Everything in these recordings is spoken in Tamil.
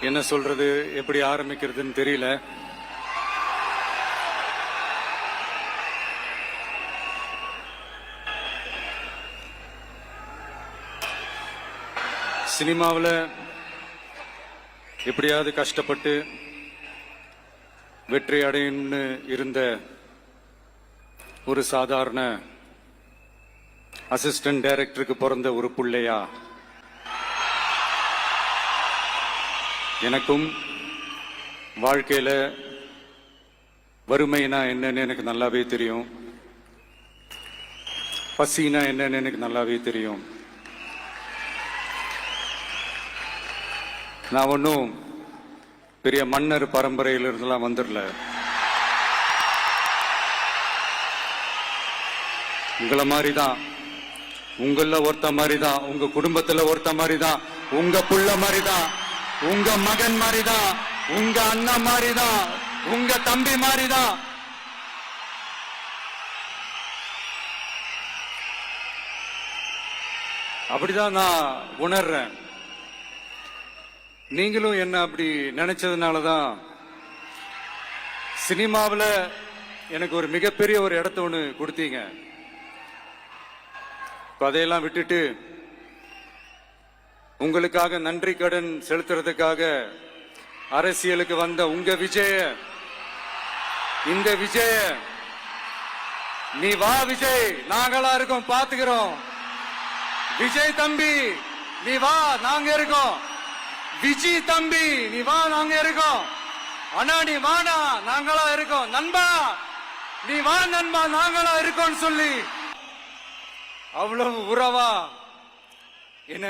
என்ன சொல்றது, எப்படி ஆரம்பிக்கிறதுன்னு தெரியல. சினிமாவில் எப்படியாவது கஷ்டப்பட்டு வெற்றி அடையணும்னு இருந்த ஒரு சாதாரண அசிஸ்டன்ட் டைரக்டருக்கு பிறந்த ஒரு புள்ளையா எனக்கும் வாழ்க்கையில வறுமைனா என்னன்னு எனக்கு நல்லாவே தெரியும், பசினா என்னன்னு எனக்கு நல்லாவே தெரியும். நான் ஒன்றும் பெரிய மன்னர் பரம்பரையிலிருந்துலாம் வந்துடல. உங்களை மாதிரி தான், உங்கள ஒருத்த மாதிரி தான், உங்க குடும்பத்துல ஒருத்த மாதிரி தான், உங்க புள்ள மாதிரி தான், உங்க மகன் மாதிரி தான், உங்க அண்ணா மாதிரி தான், உங்க தம்பி மாதிரி தான். அப்படிதான் நான் உணர்றேன். நீங்களும் என்ன அப்படி நினைச்சதுனாலதான் சினிமாவில் எனக்கு ஒரு மிகப்பெரிய ஒரு இடத்த ஒன்று கொடுத்தீங்க. அதையெல்லாம் விட்டுட்டு உங்களுக்காக நன்றி கடன் செலுத்துறதுக்காக அரசியலுக்கு வந்த உங்க விஜய, இந்த விஜய, நீ வா விஜய், நாங்களா இருக்கோம், பாத்துக்கிறோம். விஜய் தம்பி நீ வா, நாங்க இருக்கோம். விஜய் தம்பி நீ வா, நாங்க இருக்கோம். அண்ணா நீ வாடா, நாங்களா இருக்கோம். நண்பா நீ வா நண்பா, நாங்களா இருக்கோம் சொல்லி அவ்வளவு உறவா என்ன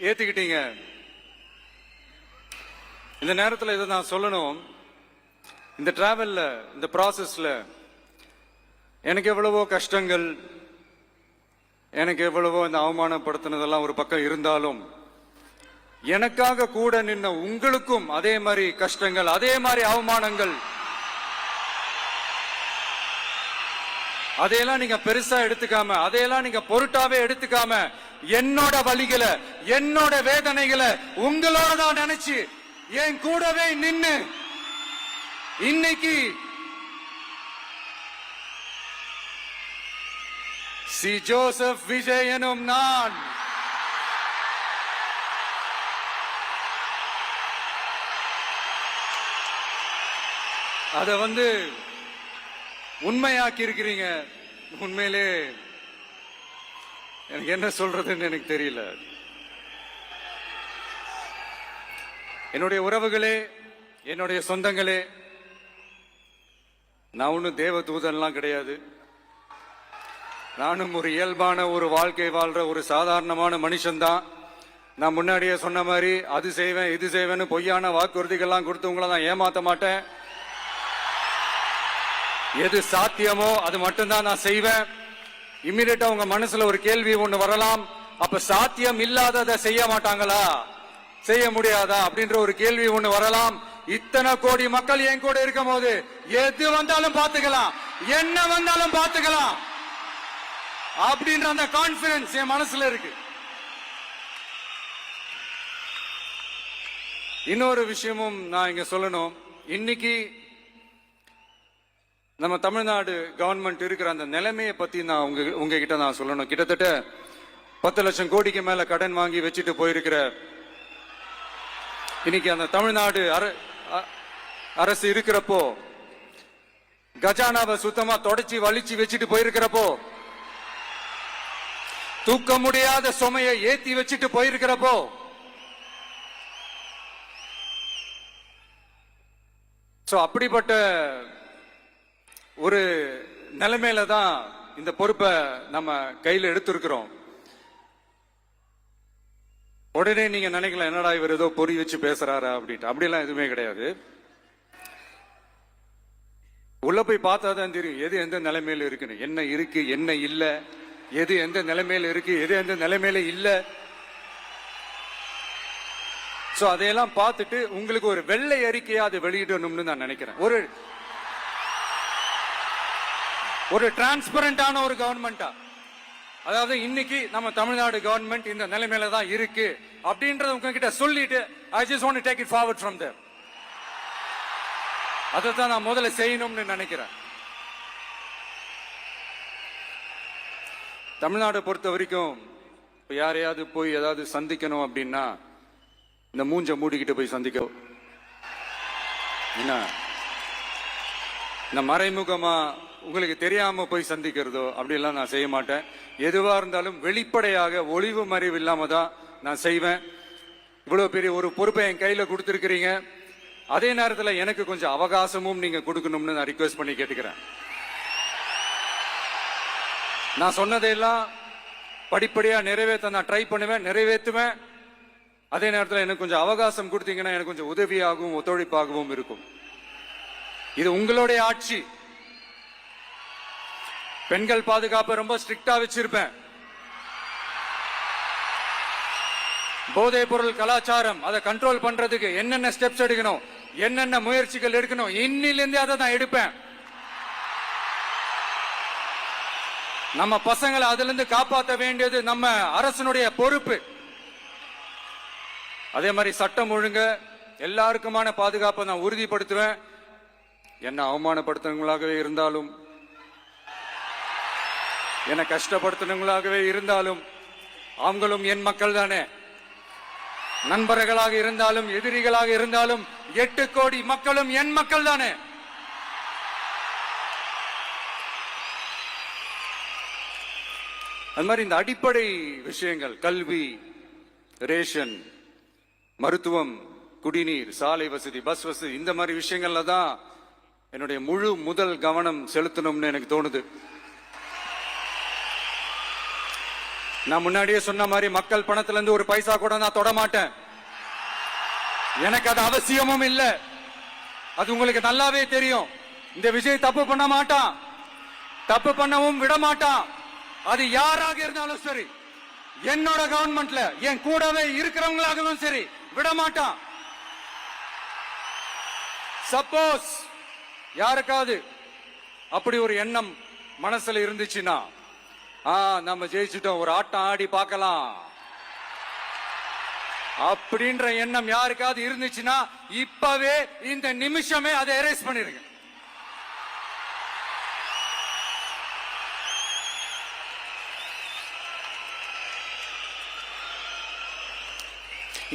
ஏத்துக்கிட்டீங்க. இந்த நேரத்தில் இதை நான் சொல்லணும். இந்த டிராவல்ல, இந்த ப்ராசஸ்ல எனக்கு எவ்வளவோ கஷ்டங்கள், எனக்கு எவ்வளவோ இந்த அவமானப்படுத்தினதெல்லாம் ஒரு பக்கம் இருந்தாலும், எனக்காக கூட நின்ன உங்களுக்கும் அதே மாதிரி கஷ்டங்கள், அதே மாதிரி அவமானங்கள், அதையெல்லாம் நீங்க பெருசா எடுத்துக்காம, அதையெல்லாம் நீங்க பொருட்டாவே எடுத்துக்காம, என்னோட வலிகளை, என்னோட வேதனைகளை உங்களோட தான் நினைச்சு என் கூடவே நின்னு இன்னைக்கு சி ஜோசப் விஜய் எனும் நான் அத உண்மையாக்கி இருக்கிறீங்க. உண்மையிலே எனக்கு என்ன சொல்றதுன்னு எனக்கு தெரியல. என்னுடைய உறவுகளே, என்னுடைய சொந்தங்களே, நான் ஒன்னும் தேவ தூதன்லாம் கிடையாது. நானும் ஒரு இயல்பான ஒரு வாழ்க்கை வாழ்ற ஒரு சாதாரணமான மனுஷன்தான். நான் முன்னாடியே சொன்ன மாதிரி அது செய்வேன் இது செய்வேன்னு பொய்யான வாக்குறுதிகள்லாம் கொடுத்து உங்களை நான் ஏமாத்த மாட்டேன். எது சாத்தியமோ அது மட்டும்தான் நான் செய்வேன். இம்மிடியட்டா உங்க மனசுல ஒரு கேள்வி ஒண்ணு வரலாம், அப்ப சாத்தியம் இல்லாததை செய்ய மாட்டாங்களா, செய்ய முடியாதா அப்படின்ற ஒரு கேள்வி ஒண்ணு வரலாம். இத்தனை கோடி மக்கள் என் கூட இருக்கும் போது எது வந்தாலும் பாத்துக்கலாம், என்ன வந்தாலும் பாத்துக்கலாம் அப்படின்ற அந்த கான்பிடன்ஸ் என் மனசுல இருக்கு. இன்னொரு விஷயமும் நான் இங்க சொல்லணும். இன்னைக்கு நம்ம தமிழ்நாடு கவர்மெண்ட் இருக்கிற அந்த நிலைமையை பத்தி நான் உங்ககிட்ட நான் சொல்லணும். கிட்டத்தட்ட 10 லட்சம் கோடிக்கு மேல கடன் வாங்கி வச்சுட்டு போயிருக்கிற இன்னைக்கு அந்த தமிழ்நாடு அரசு இருக்கிறப்போ, கஜானாவை சுத்தமா தொடச்சி வலிச்சு வச்சுட்டு போயிருக்கிறப்போ, தூக்க முடியாத சுமையை ஏத்தி வச்சுட்டு போயிருக்கிறப்போ, அப்படிப்பட்ட ஒரு நிலைமையில தான் இந்த பொறுப்பை நம்ம கையில் எடுத்திருக்கிறோம். உடனே நீங்க நினைக்கலாம், என்னடா இவர் ஏதோ பொறி வச்சு பேசுறாரா அப்படின்ட்டு. அப்படிலாம் எதுவுமே கிடையாது. உள்ள போய் பார்த்தா தான் தெரியும் எது எந்த நிலைமையில இருக்குன்னு, என்ன இருக்கு என்ன இல்ல, எது எந்த நிலைமையில இருக்கு எது எந்த நிலைமையில இல்ல. சோ அதையெல்லாம் பார்த்துட்டு உங்களுக்கு ஒரு வெள்ளை அறிக்கையா அதை வெளியிடணும்னு நான் நினைக்கிறேன். ஒரு டிரான்ஸ்பரண்டான ஒரு கவர்மெண்டா, அதாவது இன்னைக்கு நம்ம தமிழ்நாடு கவர்மெண்ட் இந்த நிலைமையில தான் இருக்கு அப்படின்றத உங்ககிட்ட சொல்லிட்டு I just want to take it forward from there. அதைத்தான் நான் முதல்ல செய்யணும்னு நினைக்கிறேன். தமிழ்நாட்டை பொறுத்த வரைக்கும் இப்போ யாரையாவது போய் ஏதாவது சந்திக்கணும் அப்படின்னா இந்த மூஞ்ச மூடிக்கிட்டு போய் சந்திக்க என்ன, இந்த மறைமுகமா உங்களுக்கு தெரியாம போய் சந்திக்கிறதோ அப்படிலாம் நான் செய்ய மாட்டேன். எதுவா இருந்தாலும் வெளிப்படையாக ஒளிவு மறைவு இல்லாம தான் நான் செய்வேன். இவ்வளவு பெரிய ஒரு பொறுப்பை என் கையில கொடுத்துருக்கிறீங்க. அதே நேரத்தில் எனக்கு கொஞ்சம் அவகாசமும் நீங்க கொடுக்கணும்னு நான் ரிக்வெஸ்ட் பண்ணி கேட்டுக்கிறேன். நான் சொன்னதையெல்லாம் படிப்படியா நிறைவேற்ற நான் ட்ரை பண்ணுவேன், நிறைவேற்றுவேன். அதே நேரத்தில் எனக்கு கொஞ்சம் அவகாசம் கொடுத்தீங்கன்னா எனக்கு கொஞ்சம் உதவியாகவும் ஒத்துழைப்பாகவும் இருக்கும். இது உங்களுடைய ஆட்சி. பெண்கள் பாதுகாப்பை ரொம்ப ஸ்ட்ரிக்டா வச்சிருப்பேன். போதைப் பொருள் கலாச்சாரம் அதை கண்ட்ரோல் பண்றதுக்கு என்னென்ன ஸ்டெப்ஸ் எடுக்கணும், என்னென்ன முயற்சிகள் எடுக்கணும், இன்னிலிருந்தே அதை தான் எடுப்பேன். நம்ம பசங்களை அதுல இருந்து காப்பாற்ற வேண்டியது நம்ம அரசனுடைய பொறுப்பு. அதே மாதிரி சட்டம் ஒழுங்கு எல்லாருக்குமான பாதுகாப்பை நான் உறுதிப்படுத்துவேன். என்ன அவமானப்படுத்துறவங்களாகவே இருந்தாலும், என்ன கஷ்டப்படுத்துறவங்களாகவே இருந்தாலும், அவங்களும் என் மக்கள் தானே. நண்பர்களாக இருந்தாலும் எதிரிகளாக இருந்தாலும் 8 கோடி மக்களும் என் மக்கள் தானே. அது மாதிரி இந்த அடிப்படை விஷயங்கள், கல்வி, ரேஷன், மருத்துவம், குடிநீர், சாலை வசதி, பஸ் வசதி, இந்த மாதிரி விஷயங்கள்ல தான் என்னுடைய முழு முதல் கவனம் செலுத்தணும்னு எனக்கு தோணுது. நான் முன்னாடியே சொன்ன மாதிரி மக்கள் பணத்துல இருந்து ஒரு பைசா கூட நான் தொட மாட்டேன். எனக்கு அது அவசியமும் இல்லை. அது உங்களுக்கு நல்லாவே தெரியும். இந்த விஜய் தப்பு பண்ண மாட்டான், தப்பு பண்ணவும் விட மாட்டான். அது யாராக இருந்தாலும் சரி, என்னோட கவர்மெண்ட்ல என் கூடவே இருக்கிறவங்களாகவும் சரி, விட மாட்டான். சப்போஸ் யாருக்காவது அப்படி ஒரு எண்ணம் மனசுல இருந்துச்சுன்னா, நம்ம ஜெயிச்சுட்டோம், ஒரு ஆட்டம் ஆடி பார்க்கலாம் அப்படின்ற எண்ணம் யாருக்காவது இருந்துச்சுன்னா இப்பவே இந்த நிமிஷமே அதை எரேஸ் பண்ணிருங்க.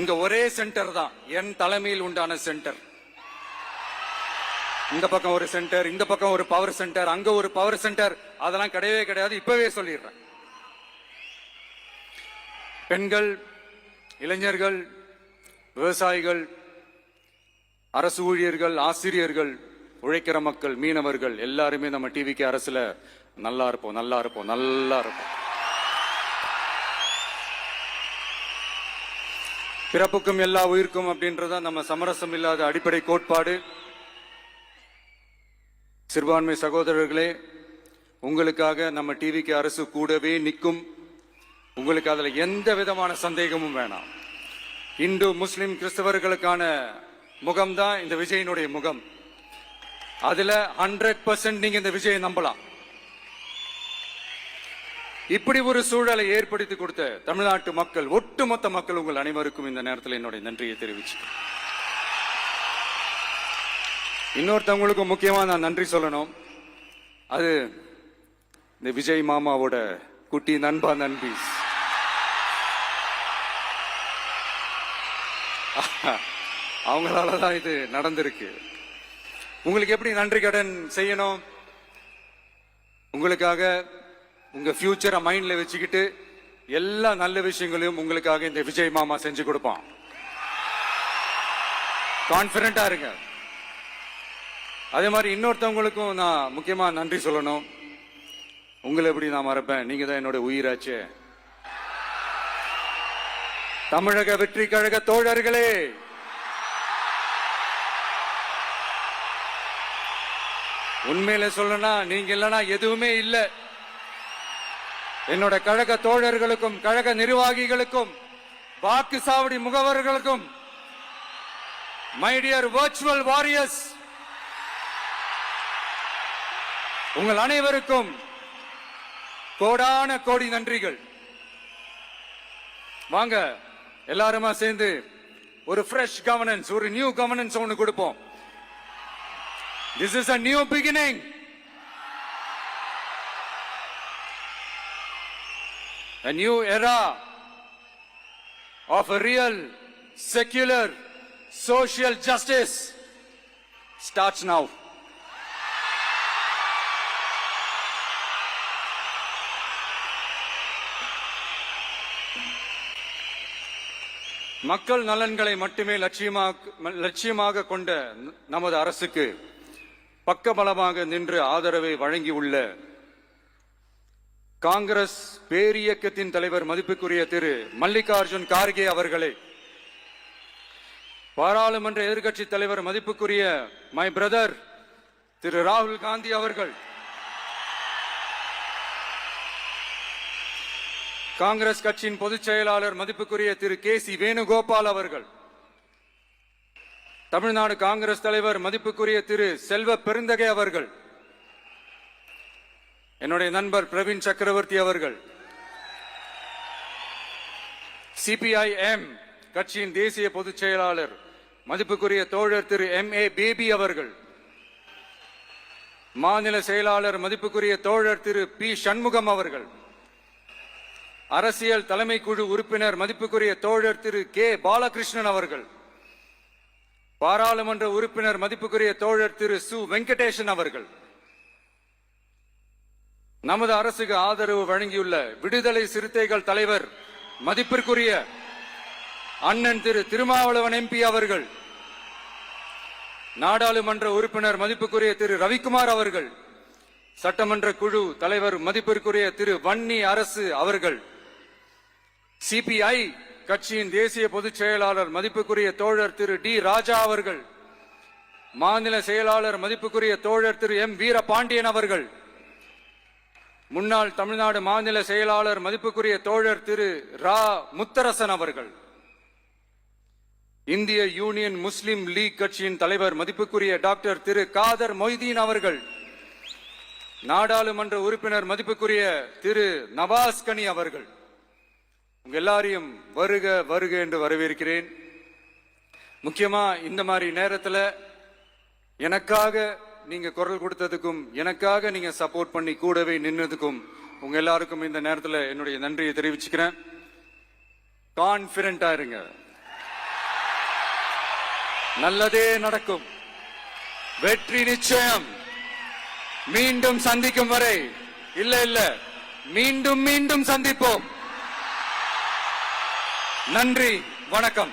இங்க ஒரே சென்டர் தான், என் தலைமையில் உண்டான சென்டர். இந்த பக்கம் ஒரு சென்டர், இந்த பக்கம் ஒரு பவர் சென்டர், அங்க ஒரு பவர் சென்டர், அதெல்லாம் கிடையவே கிடையாது. இப்பவே சொல்லிடுறேன். பெண்கள், இளைஞர்கள், விவசாயிகள், அரசு ஊழியர்கள், ஆசிரியர்கள், உழைக்கிற மக்கள், மீனவர்கள் எல்லாருமே நம்ம டிவிக்கு அரசுல நல்லா இருப்போம், நல்லா இருப்போம், நல்லா இருப்போம். பிறப்புக்கும் எல்லா உயிருக்கும் அப்படின்றத நம்ம சமரசம் இல்லாத அடிப்படை கோட்பாடு. சிறுபான்மை சகோதரர்களே, உங்களுக்காக நம்ம டிவிக்கு அரசு கூடவே நிற்கும். உங்களுக்கு அதுல எந்த விதமான சந்தேகமும் வேணாம். இந்து, முஸ்லிம், கிறிஸ்தவர்களுக்கான முகம்தான் இந்த விஜயனுடைய முகம். அதுல 100% நீங்க இந்த விஜயை நம்பலாம். இப்படி ஒரு சூழலை ஏற்படுத்தி கொடுத்த தமிழ்நாட்டு மக்கள், ஒட்டுமொத்த மக்கள், உங்கள் அனைவருக்கும் இந்த நேரத்தில் என்னுடைய நன்றியை தெரிவிச்சு, இன்னொருத்தவங்களுக்கு முக்கியமா நான் நன்றி சொல்லணும். அது இந்த விஜய் மாமாவோட குட்டி நண்பா, நண்பி. அவங்களாலதான் இது நடந்திருக்கு. உங்களுக்கு எப்படி நன்றி கடன் செய்யணும்? உங்களுக்காக உங்க ஃபியூச்சரை மைண்ட்ல வச்சுக்கிட்டு எல்லா நல்ல விஷயங்களையும் உங்களுக்காக இந்த விஜய் மாமா செஞ்சு கொடுப்பான். கான்பிடண்டா இருங்க. அதே மாதிரி இன்னொருத்தவங்களுக்கும் நான் முக்கியமா நன்றி சொல்லணும். உங்களை எப்படி நான் மறப்பேன்? நீங்க தான் என்னோட உயிராச்சே. தமிழக வெற்றி கழக தோழர்களே, உண்மையில சொல்லனா நீங்க இல்லைன்னா எதுவுமே இல்லை. என்னோட கழக தோழர்களுக்கும், கழக நிர்வாகிகளுக்கும், வாக்கு சாவடி முகவர்களுக்கும், மை டியர் வர்ச்சுவல் வாரியர்ஸ், உங்கள் அனைவருக்கும் கோடான கோடி நன்றிகள். வாங்க எல்லாருமா சேர்ந்து ஒரு ஃப்ரெஷ் கவர்னன்ஸ், ஒரு நியூ கவர்னன்ஸ் ஒன்னு கொடுப்போம். This is a new beginning. A new era of a real, secular, social justice starts now. மக்கள் நலன்களை மட்டுமே லட்சியமாக கொண்ட நமது அரசுக்கு பக்கபலமாக நின்று ஆதரவை வழங்கியுள்ள காங்கிரஸ் பேரியக்கத்தின் தலைவர் மதிப்புக்குரிய திரு மல்லிகார்ஜுன் கார்கே அவர்களே, பாராளுமன்ற எதிர்க்கட்சி தலைவர் மதிப்புக்குரிய மை பிரதர் திரு ராகுல் காந்தி அவர்கள், காங்கிரஸ் கட்சியின் பொதுச் செயலாளர் மதிப்புக்குரிய திரு கே.சி. வேணுகோபால் அவர்கள், தமிழ்நாடு காங்கிரஸ் தலைவர் மதிப்புக்குரிய திரு செல்வ பெருந்தகை அவர்கள், என்னுடைய நண்பர் பிரவீன் சக்கரவர்த்தி அவர்கள், சிபிஐஎம் கட்சியின் தேசிய பொதுச் செயலாளர் மதிப்புக்குரிய தோழர் திரு M.A. பேபி அவர்கள், மாநில செயலாளர் மதிப்புக்குரிய தோழர் திரு பி. சண்முகம் அவர்கள், அரசியல் தலைமை குழு உறுப்பினர் மதிப்புக்குரிய தோழர் திரு கே. பாலகிருஷ்ணன் அவர்கள், பாராளுமன்ற உறுப்பினர் மதிப்புக்குரிய தோழர் திரு சு. வெங்கடேசன் அவர்கள், நமது அரசுக்கு ஆதரவு வழங்கியுள்ள விடுதலை சிறுத்தைகள் தலைவர் மதிப்பிற்குரிய அண்ணன் திரு திருமாவளவன் MP அவர்கள், நாடாளுமன்ற உறுப்பினர் மதிப்புக்குரிய திரு ரவிக்குமார் அவர்கள், சட்டமன்ற குழு தலைவர் மதிப்பிற்குரிய திரு வன்னி அரசு அவர்கள், சிபிஐ கட்சியின் தேசிய பொதுச் செயலாளர் மதிப்புக்குரிய தோழர் திரு டி. ராஜா அவர்கள், மாநில செயலாளர் மதிப்புக்குரிய தோழர் திரு M. வீரபாண்டியன் அவர்கள், முன்னாள் தமிழ்நாடு மாநில செயலாளர் மதிப்புக்குரிய தோழர் திரு ரா. முத்தரசன் அவர்கள், இந்திய யூனியன் முஸ்லிம் லீக் கட்சியின் தலைவர் மதிப்புக்குரிய டாக்டர் திரு காதர் மொய்தீன் அவர்கள், நாடாளுமன்ற உறுப்பினர் மதிப்புக்குரிய திரு நவாஸ் கனி அவர்கள், உங்க எல்லாரையும் வருக வருக என்று வரவேற்கிறேன். முக்கியமா இந்த மாதிரி நேரத்தில் எனக்காக நீங்க குரல் கொடுத்ததுக்கும், எனக்காக நீங்க சப்போர்ட் பண்ணி கூடவே நின்னதுக்கும் உங்க எல்லாருக்கும் இந்த நேரத்தில் என்னுடைய நன்றியை தெரிவிச்சுக்கிறேன். கான்பிடண்டா இருங்க, நல்லதே நடக்கும், வெற்றி நிச்சயம். மீண்டும் சந்திக்கும் வரை இல்ல மீண்டும் மீண்டும் சந்திப்போம். நன்றி, வணக்கம்.